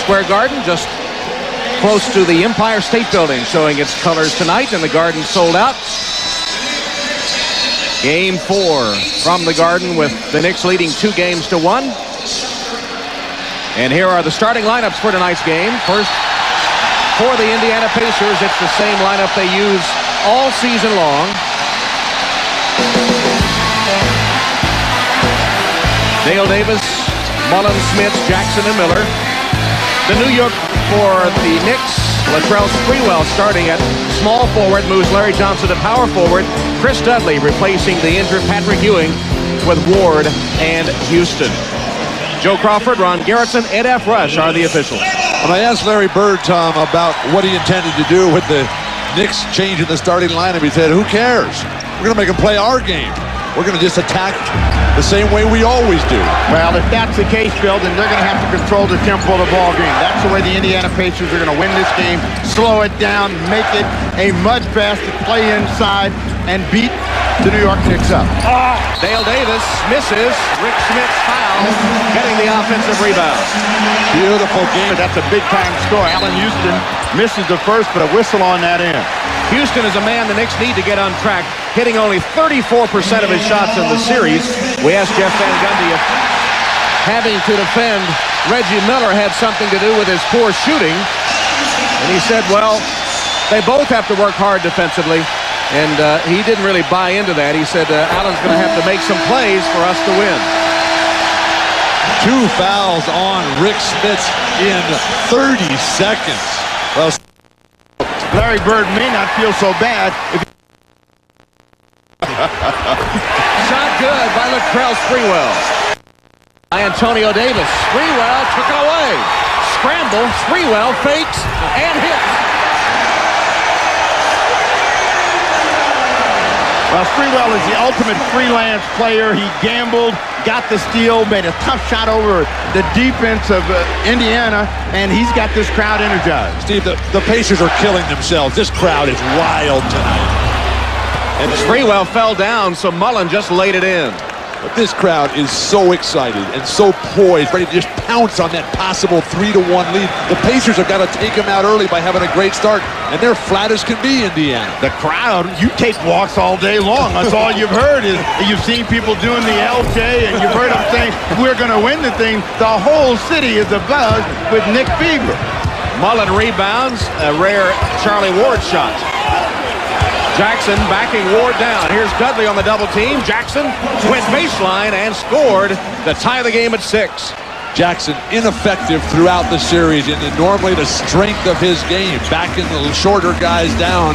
Square Garden, just close to the Empire State Building, showing its colors tonight, and the Garden sold out. Game 4 from the Garden, with the Knicks leading 2-1. And here are the starting lineups for tonight's game. First, for the Indiana Pacers, it's the same lineup they use all season long. Dale Davis, Mullen, Smith, Jackson, and Miller. The New York for the Knicks, Latrell Sprewell starting at small forward, moves Larry Johnson to power forward. Chris Dudley replacing the injured Patrick Ewing with Ward and Houston. Joe Crawford, Ron Garretson, Ed F. Rush are the officials. When I asked Larry Bird, Tom, about what he intended to do with the Knicks changing the starting lineup, he said, who cares? We're going to make them play our game. We're going to just attack the same way we always do. Well, if that's the case, Bill, then they're going to have to control the tempo of the ball game. That's the way the Indiana Pacers are going to win this game. Slow it down, make it a mudfest, play inside, and beat the New York Knicks up. Dale Davis misses. Rick Smith's foul, getting the offensive rebound. Beautiful game. That's a big-time score. Allen Houston misses the first, but a whistle on that end. Houston is a man the Knicks need to get on track, hitting only 34% of his shots in the series. We asked Jeff Van Gundy if having to defend Reggie Miller had something to do with his poor shooting. And he said, well, they both have to work hard defensively. And he didn't really buy into that. He said, Allen's going to have to make some plays for us to win. 2 fouls on Rick Smith in 30 seconds. Well, Larry Bird may not feel so bad. Shot good by Latrell Sprewell. By Antonio Davis. Sprewell took it away. Scramble. Sprewell fakes and hits. Well, Sprewell is the ultimate freelance player. He gambled, got the steal, made a tough shot over the defense of Indiana, and he's got this crowd energized. Steve, the Pacers are killing themselves. This crowd is wild tonight. And Sprewell fell down, so Mullen just laid it in. But this crowd is so excited and so poised, ready to just pounce on that possible 3-1 lead. The Pacers have got to take them out early by having a great start, and they're flat as can be, Indiana. The crowd, you take walks all day long. That's all you've heard is you've seen people doing the LJ, and you've heard them saying, we're going to win the thing. The whole city is abuzz with Nick Fever. Mullen rebounds, a rare Charlie Ward shot. Jackson backing Ward down. Here's Dudley on the double team. Jackson went baseline and scored to tie the game at 6. Jackson ineffective throughout the series, and normally the strength of his game, backing the shorter guys down.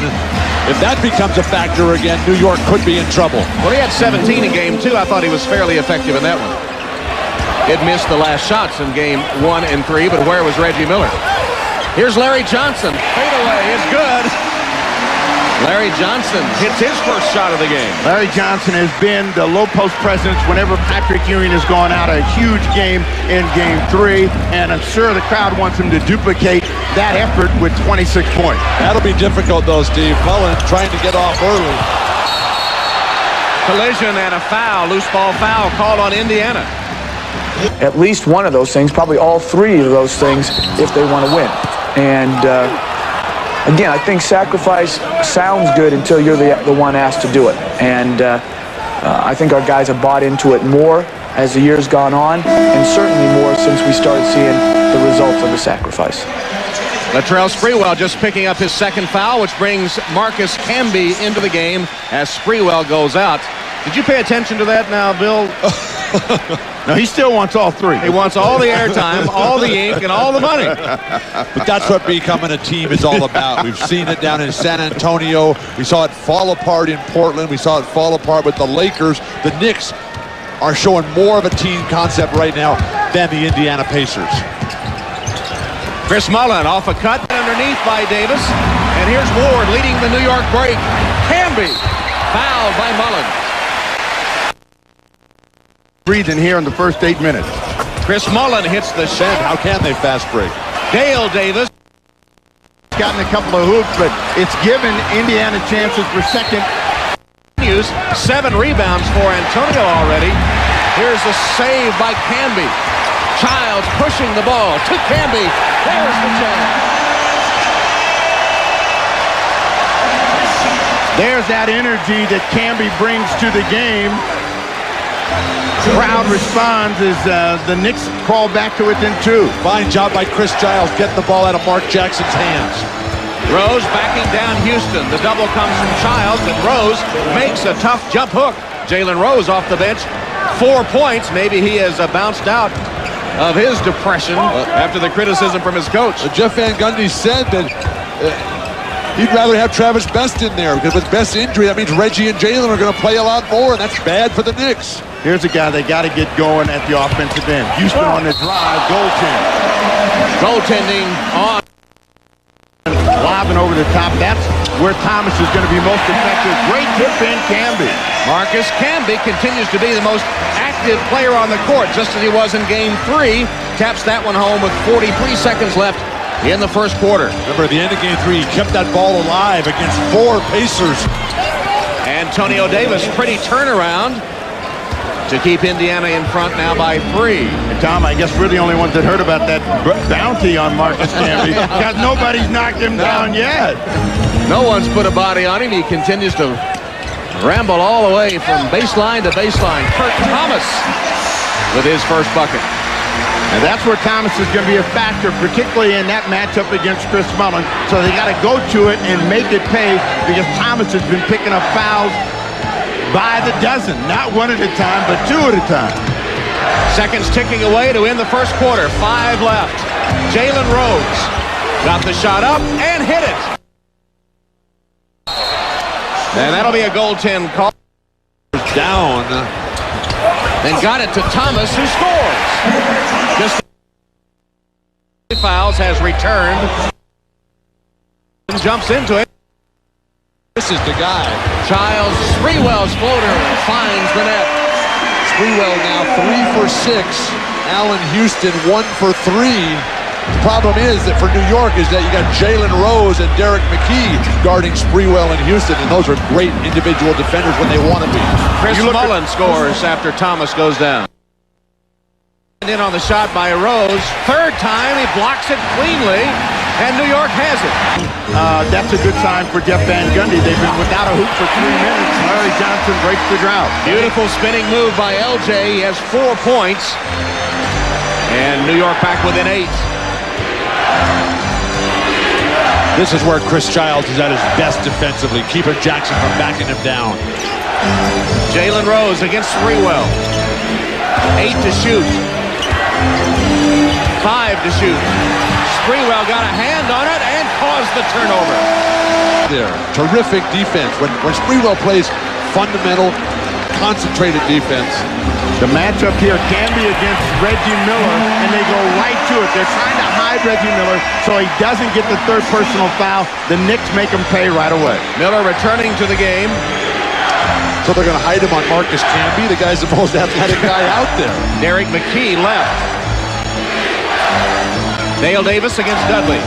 If that becomes a factor again, New York could be in trouble. Well, he had 17 in game 2. I thought he was fairly effective in that one. It missed the last shots in game 1 and 3, but where was Reggie Miller? Here's Larry Johnson. Fadeaway is good. Larry Johnson hits his first shot of the game. Larry Johnson has been the low post presence whenever Patrick Ewing has gone out. A huge game in game 3, and I'm sure the crowd wants him to duplicate that effort with 26 points. That'll be difficult though, Steve. Mullen trying to get off early. Collision and a foul, loose ball foul called on Indiana. At least one of those things, probably all 3 of those things if they want to win. And again, I think sacrifice sounds good until you're the one asked to do it. And I think our guys have bought into it more as the year's gone on, and certainly more since we started seeing the results of the sacrifice. Latrell Sprewell just picking up his second foul, which brings Marcus Camby into the game as Sprewell goes out. Did you pay attention to that now, Bill? No, he still wants all 3. He wants all the airtime, all the ink, and all the money. But that's what becoming a team is all about. We've seen it down in San Antonio. We saw it fall apart in Portland. We saw it fall apart with the Lakers. The Knicks are showing more of a team concept right now than the Indiana Pacers. Chris Mullen off a cut underneath by Davis. And here's Ward leading the New York break. Camby fouled by Mullen. Breathing here in the first 8 minutes. Chris Mullen hits the shot. How can they fast break? Dale Davis. Gotten a couple of hoops, but it's given Indiana chances for second. 7 rebounds for Antonio already. Here's a save by Camby. Childs pushing the ball to Camby. There's the jam. There's that energy that Camby brings to the game. Crowd responds as the Knicks crawl back to within 2. Fine job by Chris Giles getting the ball out of Mark Jackson's hands. Rose backing down Houston. The double comes from Childs, and Rose makes a tough jump hook. Jalen Rose off the bench. 4 points. Maybe he has bounced out of his depression after the criticism from his coach. Jeff Van Gundy said that he'd rather have Travis Best in there because with Best's injury, that means Reggie and Jalen are going to play a lot more, and that's bad for the Knicks. Here's a guy they got to get going at the offensive end. Houston on the drive, goaltend. Goaltending on. Lobbing over the top. That's where Thomas is going to be most effective. Great tip in Camby. Marcus Camby continues to be the most active player on the court, just as he was in Game 3. Taps that one home with 43 seconds left in the first quarter. Remember, at the end of Game 3, he kept that ball alive against 4 Pacers. Antonio Davis, pretty turnaround to keep Indiana in front now by 3. And Tom, I guess we're the only ones that heard about that bounty on Marcus Camby because nobody's knocked him down yet. No one's put a body on him. He continues to ramble all the way from baseline to baseline. Kurt Thomas with his first bucket. And that's where Thomas is going to be a factor, particularly in that matchup against Chris Mullin. So they got to go to it and make it pay because Thomas has been picking up fouls by the dozen. Not 1 at a time, but 2 at a time. Seconds ticking away to end the first quarter. 5 left. Jalen Rose got the shot up and hit it. And that'll be a goaltend call. Down. And got it to Thomas, who scores. Just fouls, has returned. Jumps into it. This is the guy. Childs, Sprewell's floater finds the net. Sprewell now 3 for 6. Allen Houston 1 for 3. The problem is that for New York is that you got Jalen Rose and Derek McKee guarding Sprewell and Houston, and those are great individual defenders when they want to be. Chris Mullin scores after Thomas goes down. In on the shot by Rose. 3rd time, he blocks it cleanly, and New York has it. That's a good sign for Jeff Van Gundy. They've been without a hoop for 3 minutes. Larry Johnson breaks the drought. Beautiful spinning move by LJ. He has 4 points, and New York back within 8. This is where Chris Giles is at his best defensively, keeping Jackson from backing him down. Jalen Rose against Sprewell. 8 to shoot. 5 to shoot. Sprewell got a hand on it and caused the turnover. There, terrific defense. When Sprewell plays fundamental, concentrated defense. The matchup here can be against Reggie Miller, and they go right to it. They're trying to hide Reggie Miller so he doesn't get the 3rd personal foul. The Knicks make him pay right away. Miller returning to the game. So they're going to hide him on Marcus Camby. The guy's the most athletic guy out there. Derek McKee left. Dale Davis against Dudley.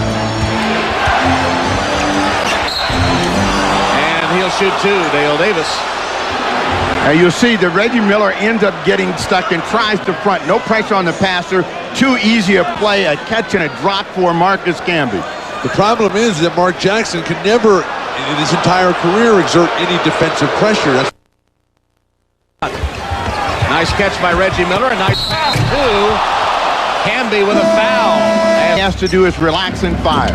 And he'll shoot 2, Dale Davis. Now you'll see that Reggie Miller ends up getting stuck and tries to front. No pressure on the passer. Too easy a play, a catch and a drop for Marcus Camby. The problem is that Mark Jackson can never, in his entire career, exert any defensive pressure. That's Nice catch by Reggie Miller. A nice pass to Camby with a foul. All he has to do is relax and fire.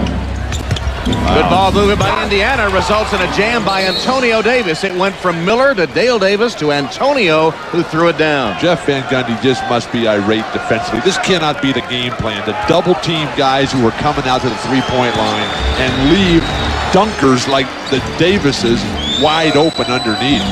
Good ball movement by Indiana results in a jam by Antonio Davis. It went from Miller to Dale Davis to Antonio, who threw it down. Jeff Van Gundy just must be irate defensively. This cannot be the game plan. To double-team guys who are coming out to the three-point line and leave dunkers like the Davises wide open underneath.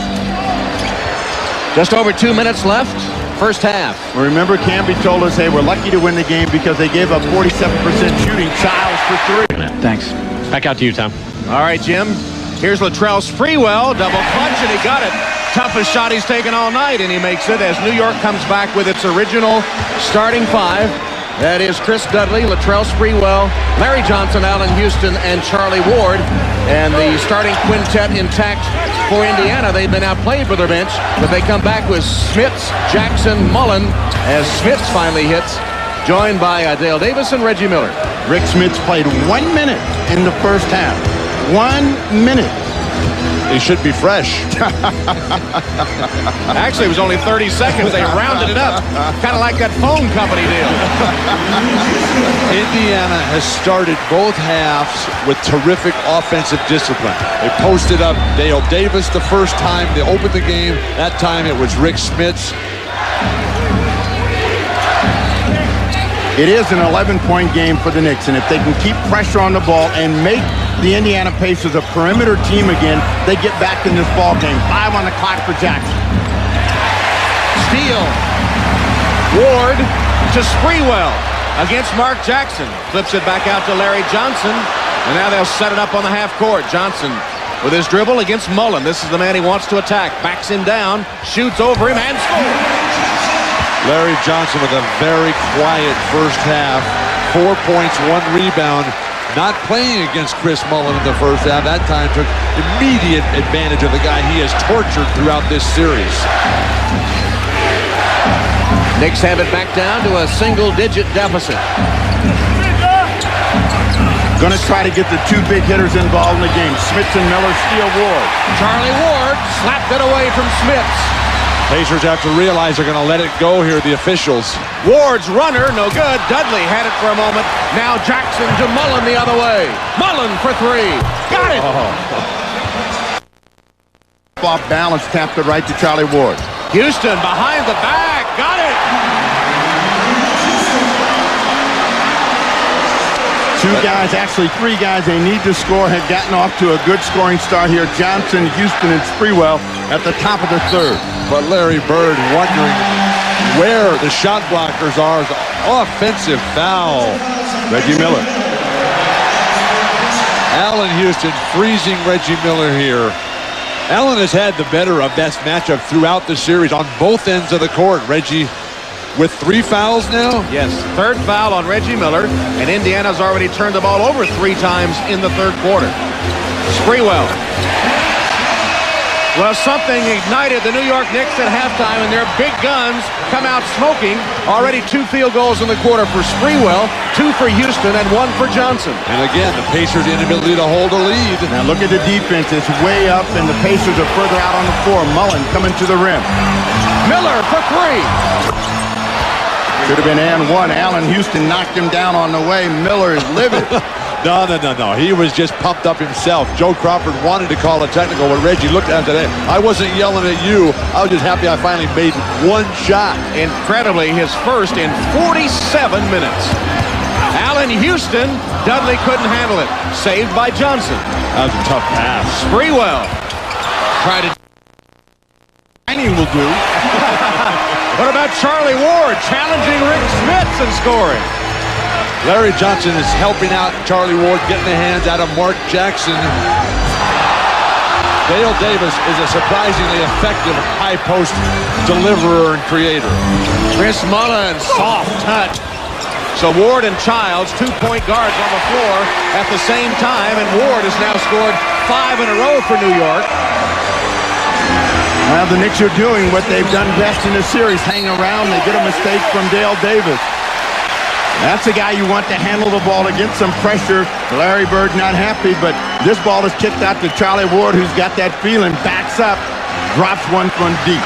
Just over 2 minutes left, first half. Well, remember, Camby told us, hey, we're lucky to win the game because they gave up 47% shooting. Childs for 3. Thanks. Back out to you, Tom. All right, Jim. Here's Latrell Sprewell. Double clutch, and he got it. Toughest shot he's taken all night, and he makes it as New York comes back with its original starting 5. That is Chris Dudley, Latrell Sprewell, Larry Johnson, Allen Houston, and Charlie Ward. And the starting quintet intact for Indiana. They've been outplayed with their bench, but they come back with Smits, Jackson, Mullin, as Smits finally hits joined by Dale Davis and Reggie Miller. Rick Smits played 1 minute in the first half. 1 minute. He should be fresh. Actually, it was only 30 seconds. They rounded it up, kind of like that phone company deal. Indiana has started both halves with terrific offensive discipline. They posted up Dale Davis the first time they opened the game. That time it was Rick Smits. It is an 11-point game for the Knicks, and if they can keep pressure on the ball and make the Indiana Pacers a perimeter team again, they get back in this ball game. 5 on the clock for Jackson. Steal. Ward to Sprewell against Mark Jackson. Flips it back out to Larry Johnson, and now they'll set it up on the half court. Johnson with his dribble against Mullen. This is the man he wants to attack. Backs him down, shoots over him, and scores. Larry Johnson with a very quiet first half. 4 points, 1 rebound. Not playing against Chris Mullen in the first half. That time took immediate advantage of the guy he has tortured throughout this series. Knicks have it back down to a single-digit deficit. Going to try to get the 2 big hitters involved in the game. Smits and Miller steal Ward. Charlie Ward slapped it away from Smits. Pacers have to realize they're going to let it go here, the officials. Ward's runner, no good. Dudley had it for a moment. Now Jackson to Mullen the other way. Mullen for 3. Got it! Off balance, tapped it right to Charlie Ward. Houston behind the back. Got it! 2 guys, actually 3 guys they need to score, have gotten off to a good scoring start here. Johnson, Houston, and Sprewell at the top of the third. But Larry Bird wondering where the shot blockers are. Offensive foul. Reggie Miller. Allen Houston freezing Reggie Miller here. Allen has had the better of best matchup throughout the series on both ends of the court. Reggie with 3 fouls now? Yes, 3rd foul on Reggie Miller, and Indiana's already turned the ball over 3 times in the 3rd quarter. Sprewell. Well, something ignited the New York Knicks at halftime, and their big guns come out smoking. Already 2 field goals in the quarter for Sprewell, 2 for Houston, and 1 for Johnson. And again, the Pacers' inability to hold a lead. Now look at the defense. It's way up, and the Pacers are further out on the floor. Mullen coming to the rim. Miller for 3. Should have been and 1. Allen Houston knocked him down on the way. Miller is livid. No. He was just pumped up himself. Joe Crawford wanted to call a technical, but Reggie looked at it. I wasn't yelling at you. I was just happy I finally made 1 shot. Incredibly, his first in 47 minutes. Allen Houston, Dudley couldn't handle it. Saved by Johnson. That was a tough pass. Sprewell tried to... will do. What about Charlie Ward challenging Rick Smits and scoring? Larry Johnson is helping out Charlie Ward, getting the hands out of Mark Jackson. Dale Davis is a surprisingly effective high post deliverer and creator. Chris Mullen, soft touch. So Ward and Childs, 2-point guards on the floor at the same time, and Ward has now scored 5 in a row for New York. Well, the Knicks are doing what they've done best in the series. Hang around, they get a mistake from Dale Davis. That's the guy you want to handle the ball to get some pressure. Larry Bird not happy, but this ball is kicked out to Charlie Ward, who's got that feeling, backs up, drops one from deep.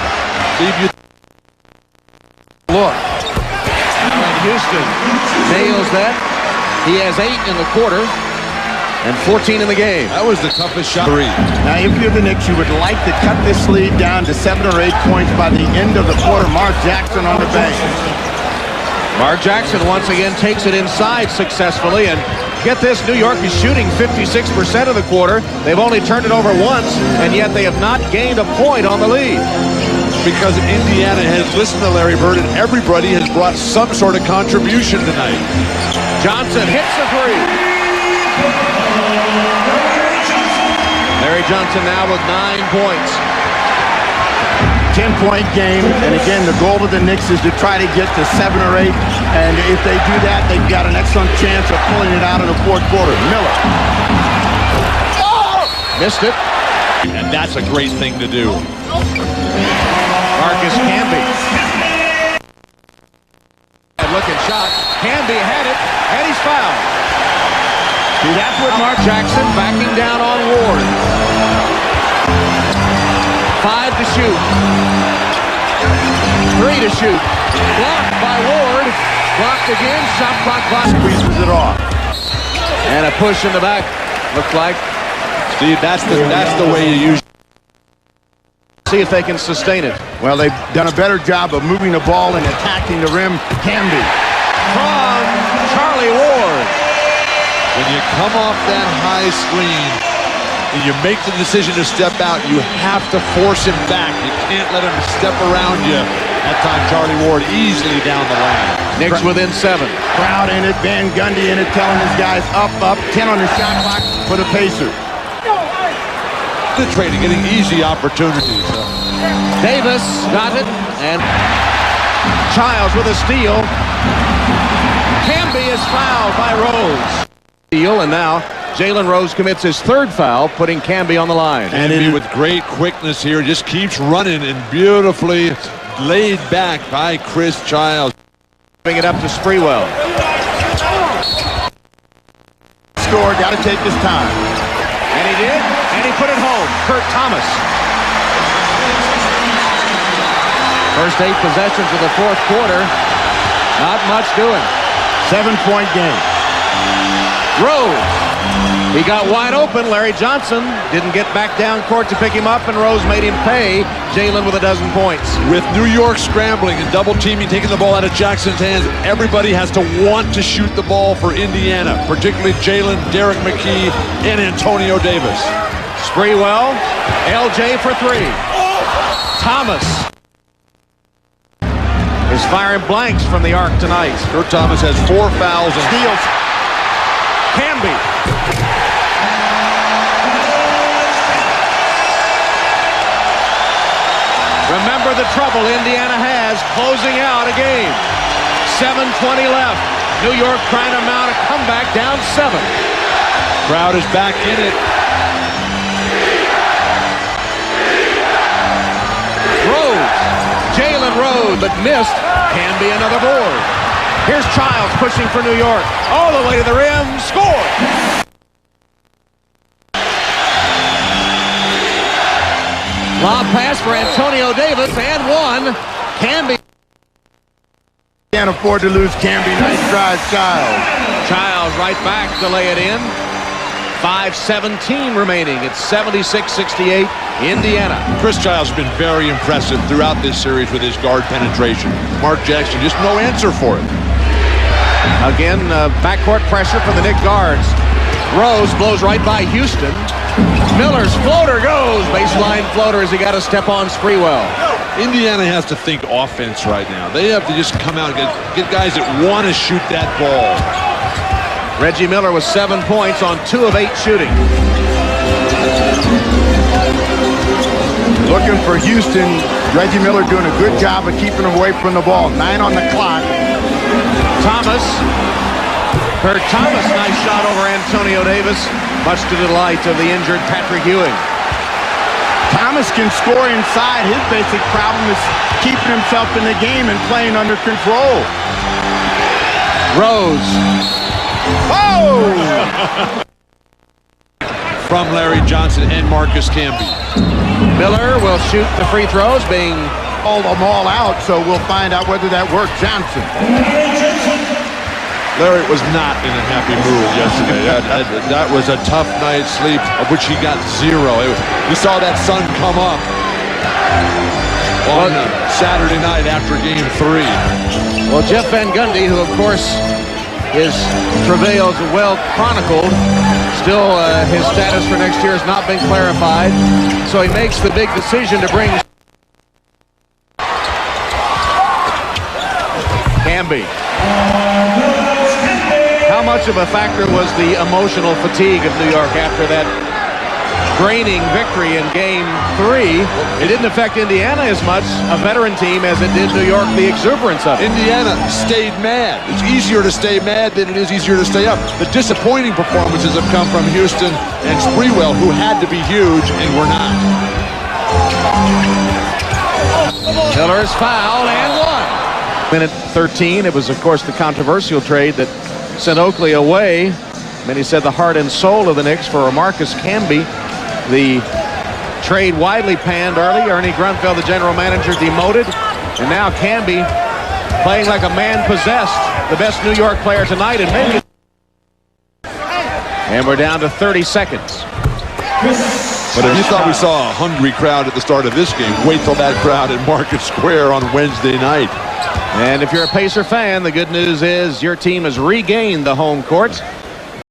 Look. Allen Houston nails that. He has 8 in the quarter and 14 in the game. That was the toughest shot. Now, if you're the Knicks, you would like to cut this lead down to 7 or 8 points by the end of the quarter. Mark Jackson on the bench. Mark Jackson once again takes it inside successfully, and get this, New York is shooting 56% of the quarter. They've only turned it over once, and yet they have not gained a point on the lead. Because Indiana has listened to Larry Bird, and everybody has brought some sort of contribution tonight. Johnson hits the 3. Larry Johnson now with 9 points. 10-point game, and again, the goal of the Knicks is to try to get to 7 or 8, and if they do that, they've got an excellent chance of pulling it out in the 4th quarter. Miller. Oh! Missed it. And that's a great thing to do. Marcus Camby. Good-looking shot. Canby had it, and he's fouled. See, that's what Mark Jackson backing down on Ward. 5 to shoot. 3 to shoot. Blocked by Ward. Blocked again. Shot clock blocked. Squeezes it off. And a push in the back. Looks like. Steve, that's the way you use. See if they can sustain it. Well, they've done a better job of moving the ball and attacking the rim. Canby. From Charlie Ward. When you come off that high screen and you make the decision to step out, you have to force him back. You can't let him step around you. That time, Charlie Ward easily down the lane. Knicks within 7. Crowd in it, Van Gundy in it, telling his guys up, 10 on the shot clock for the Pacers. Penetrating, getting easy opportunities. Davis got it, and Childs with a steal. Canby is fouled by Rose. And now Jalen Rose commits his 3rd foul, putting Canby on the line. Canby with great quickness here, just keeps running and beautifully laid back by Chris Childs. Giving it up to Sprewell. Score, got to take his time. And he did, and he put it home. Kurt Thomas. First 8 possessions of the 4th quarter. Not much doing. 7-point game. Rose. He got wide open. Larry Johnson didn't get back down court to pick him up, and Rose made him pay. Jalen with a dozen points. With New York scrambling and double teaming, taking the ball out of Jackson's hands, everybody has to want to shoot the ball for Indiana, particularly Jalen, Derek McKee, and Antonio Davis. Sprewell, LJ for 3. Thomas is firing blanks from the arc tonight. Kurt Thomas has 4 fouls and Steals. Canby. Remember the trouble Indiana has closing out a game. 7:20 left. New York trying to mount a comeback down 7. crowd is back in it. Rose. Jalen Rose, but missed. Can be another board. Here's Childs pushing for New York. All the way to the rim. Score! Lob pass for Antonio Davis, and one. Canby. Can't afford to lose Canby. Nice drive, Childs. Childs right back to lay it in. 5:17 remaining. It's 76-68, Indiana. Chris Childs has been very impressive throughout this series with his guard penetration. Mark Jackson, just no answer for it. Again, backcourt pressure from the Knick guards. Rose blows right by Houston. Miller's floater goes. Baseline floater as he got a step on Sprewell. Indiana has to think offense right now. They have to just come out and get guys that want to shoot that ball. Reggie Miller with 7 points on 2 of 8 shooting. Looking for Houston. Reggie Miller doing a good job of keeping him away from the ball. 9 on the clock. Thomas. Kurt Thomas, nice shot over Antonio Davis, much to the delight of the injured Patrick Ewing. Thomas can score inside. His basic problem is keeping himself in the game and playing under control. Rose. Oh! From Larry Johnson and Marcus Camby. Miller will shoot the free throws, being Hold them all out, so we'll find out whether that worked. Johnson. Larry was not in a happy mood yesterday. That was a tough night's sleep, of which he got 0. You saw that sun come up on Saturday night after Game 3. Well, Jeff Van Gundy, who, of course, his travails are well chronicled, still his status for next year has not been clarified, so he makes the big decision to bring Canby. How much of a factor was the emotional fatigue of New York after that draining victory in Game 3? It didn't affect Indiana as much, a veteran team, as it did New York, the exuberance of it. Indiana stayed mad. It's easier to stay mad than it is easier to stay up. The disappointing performances have come from Houston and Sprewell, who had to be huge and were not. Miller's fouled and one. Minute 13, it was, of course, the controversial trade that sent Oakley away. Many said the heart and soul of the Knicks for Marcus Camby. The trade widely panned early. Ernie Grunfeld, the general manager, demoted. And now Camby playing like a man possessed. The best New York player tonight, and maybe. And we're down to 30 seconds. But if you thought we saw a hungry crowd at the start of this game, wait till that crowd at Market Square on Wednesday night. And if you're a Pacer fan, the good news is your team has regained the home court.